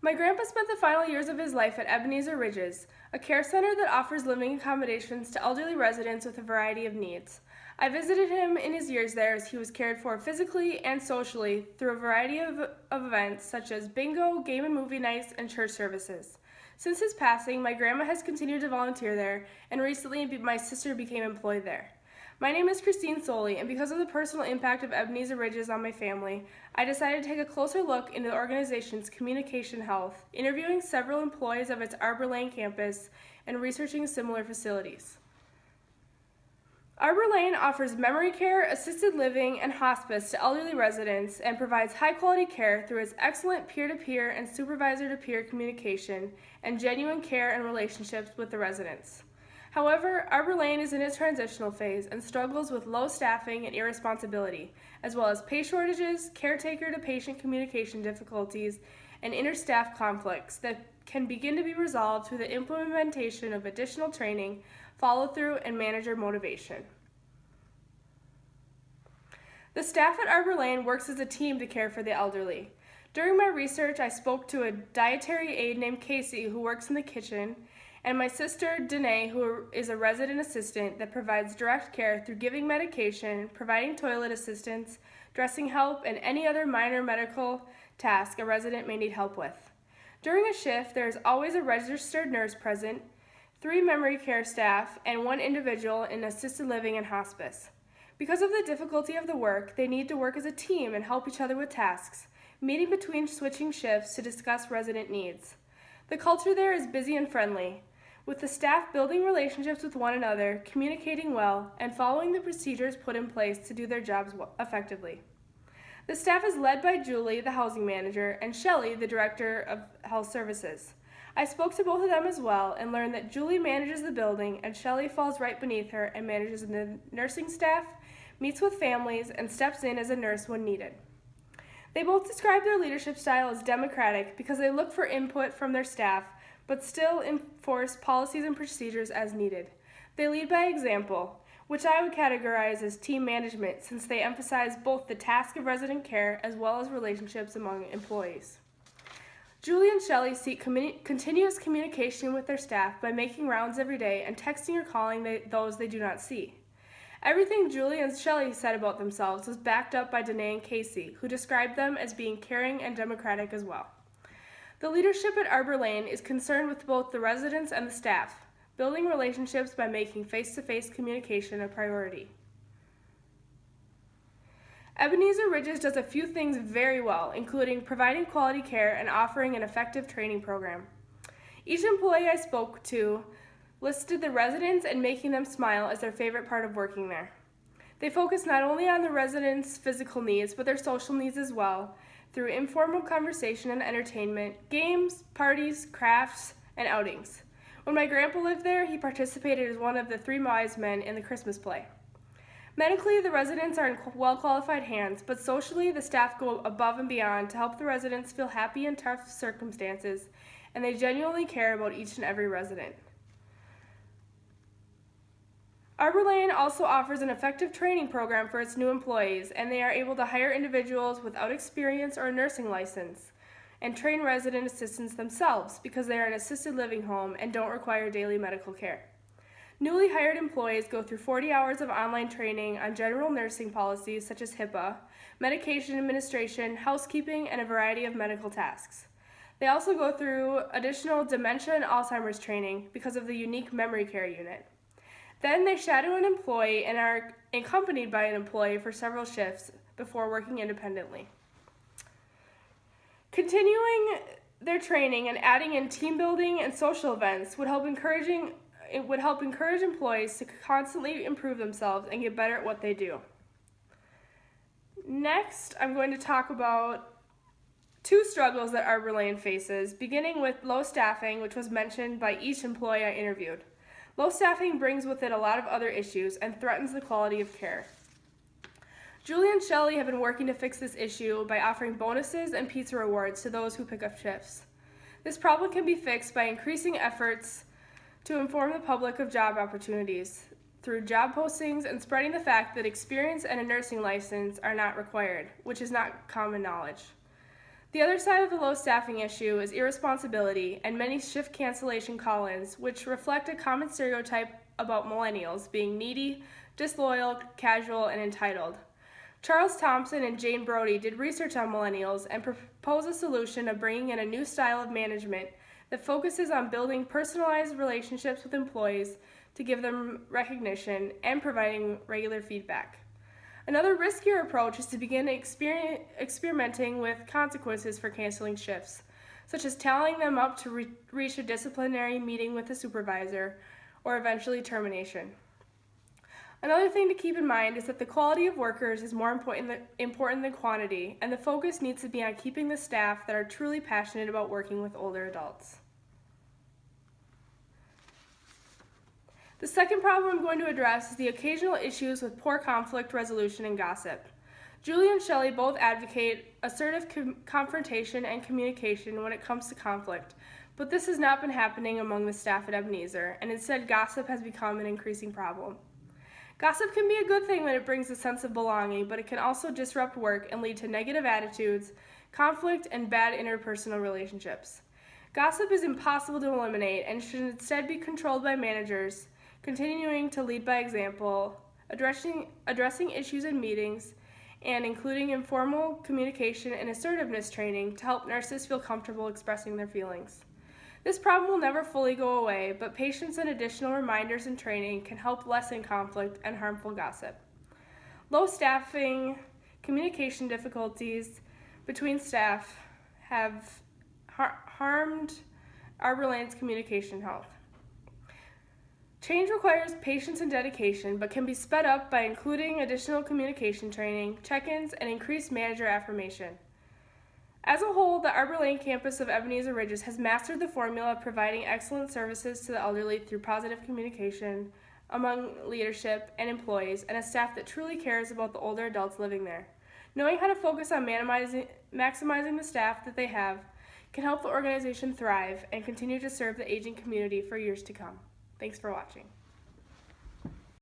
My grandpa spent the final years of his life at Ebenezer Ridges, a care center that offers living accommodations to elderly residents with a variety of needs. I visited him in his years there as he was cared for physically and socially through a variety of events such as bingo, game and movie nights, and church services. Since his passing, my grandma has continued to volunteer there, and recently my sister became employed there. My name is Christine Soley, and because of the personal impact of Ebenezer Ridges on my family, I decided to take a closer look into the organization's communication health, interviewing several employees of its Arbor Lane campus and researching similar facilities. Arbor Lane offers memory care, assisted living, and hospice to elderly residents and provides high-quality care through its excellent peer-to-peer and supervisor-to-peer communication and genuine care and relationships with the residents. However, Arbor Lane is in its transitional phase and struggles with low staffing and irresponsibility, as well as pay shortages, caretaker-to-patient communication difficulties, and inter-staff conflicts that can begin to be resolved through the implementation of additional training, follow-through, and manager motivation. The staff at Arbor Lane works as a team to care for the elderly. During my research, I spoke to a dietary aide named Casey who works in the kitchen, and my sister, Danae, who is a resident assistant that provides direct care through giving medication, providing toilet assistance, dressing help, and any other minor medical task a resident may need help with. During a shift, there is always a registered nurse present, 3 memory care staff, and 1 individual in assisted living and hospice. Because of the difficulty of the work, they need to work as a team and help each other with tasks, meeting between switching shifts to discuss resident needs. The culture there is busy and friendly, with the staff building relationships with one another, communicating well, and following the procedures put in place to do their jobs effectively. The staff is led by Julie, the housing manager, and Shelley, the director of health services. I spoke to both of them as well and learned that Julie manages the building and Shelley falls right beneath her and manages the nursing staff, meets with families, and steps in as a nurse when needed. They both describe their leadership style as democratic because they look for input from their staff but still enforce policies and procedures as needed. They lead by example, which I would categorize as team management since they emphasize both the task of resident care as well as relationships among employees. Julie and Shelley seek continuous communication with their staff by making rounds every day and texting or calling those they do not see. Everything Julie and Shelley said about themselves was backed up by Danae and Casey, who described them as being caring and democratic as well. The leadership at Arbor Lane is concerned with both the residents and the staff, building relationships by making face-to-face communication a priority. Ebenezer Ridges does a few things very well, including providing quality care and offering an effective training program. Each employee I spoke to listed the residents and making them smile as their favorite part of working there. They focus not only on the residents' physical needs, but their social needs as well, through informal conversation and entertainment, games, parties, crafts, and outings. When my grandpa lived there, he participated as one of the 3 wise men in the Christmas play. Medically, the residents are in well-qualified hands, but socially, the staff go above and beyond to help the residents feel happy in tough circumstances, and they genuinely care about each and every resident. Arbor Lane also offers an effective training program for its new employees, and they are able to hire individuals without experience or a nursing license and train resident assistants themselves because they are an assisted living home and don't require daily medical care. Newly hired employees go through 40 hours of online training on general nursing policies such as HIPAA, medication administration, housekeeping, and a variety of medical tasks. They also go through additional dementia and Alzheimer's training because of the unique memory care unit. Then they shadow an employee and are accompanied by an employee for several shifts before working independently. Continuing their training and adding in team building and social events would help encourage employees to constantly improve themselves and get better at what they do. Next, I'm going to talk about 2 struggles that Arbor Lane faces, beginning with low staffing, which was mentioned by each employee I interviewed. Low staffing brings with it a lot of other issues and threatens the quality of care. Julie and Shelley have been working to fix this issue by offering bonuses and pizza rewards to those who pick up shifts. This problem can be fixed by increasing efforts to inform the public of job opportunities through job postings and spreading the fact that experience and a nursing license are not required, which is not common knowledge. The other side of the low staffing issue is irresponsibility and many shift cancellation call-ins, which reflect a common stereotype about millennials being needy, disloyal, casual, and entitled. Charles Thompson and Jane Brody did research on millennials and propose a solution of bringing in a new style of management that focuses on building personalized relationships with employees to give them recognition and providing regular feedback. Another riskier approach is to begin experimenting with consequences for canceling shifts, such as tallying them up to reach a disciplinary meeting with a supervisor, or eventually termination. Another thing to keep in mind is that the quality of workers is more important than quantity, and the focus needs to be on keeping the staff that are truly passionate about working with older adults. The second problem I'm going to address is the occasional issues with poor conflict resolution and gossip. Julie and Shelley both advocate assertive confrontation and communication when it comes to conflict, but this has not been happening among the staff at Ebenezer, and instead gossip has become an increasing problem. Gossip can be a good thing when it brings a sense of belonging, but it can also disrupt work and lead to negative attitudes, conflict, and bad interpersonal relationships. Gossip is impossible to eliminate and should instead be controlled by managers, continuing to lead by example, addressing issues in meetings, and including informal communication and assertiveness training to help nurses feel comfortable expressing their feelings. This problem will never fully go away, but patience and additional reminders and training can help lessen conflict and harmful gossip. Low staffing, communication difficulties between staff have harmed Arbor Lane's communication health. Change requires patience and dedication, but can be sped up by including additional communication training, check-ins, and increased manager affirmation. As a whole, the Arbor Lane campus of Ebenezer Ridges has mastered the formula of providing excellent services to the elderly through positive communication among leadership and employees, and a staff that truly cares about the older adults living there. Knowing how to focus on maximizing the staff that they have can help the organization thrive and continue to serve the aging community for years to come. Thanks for watching.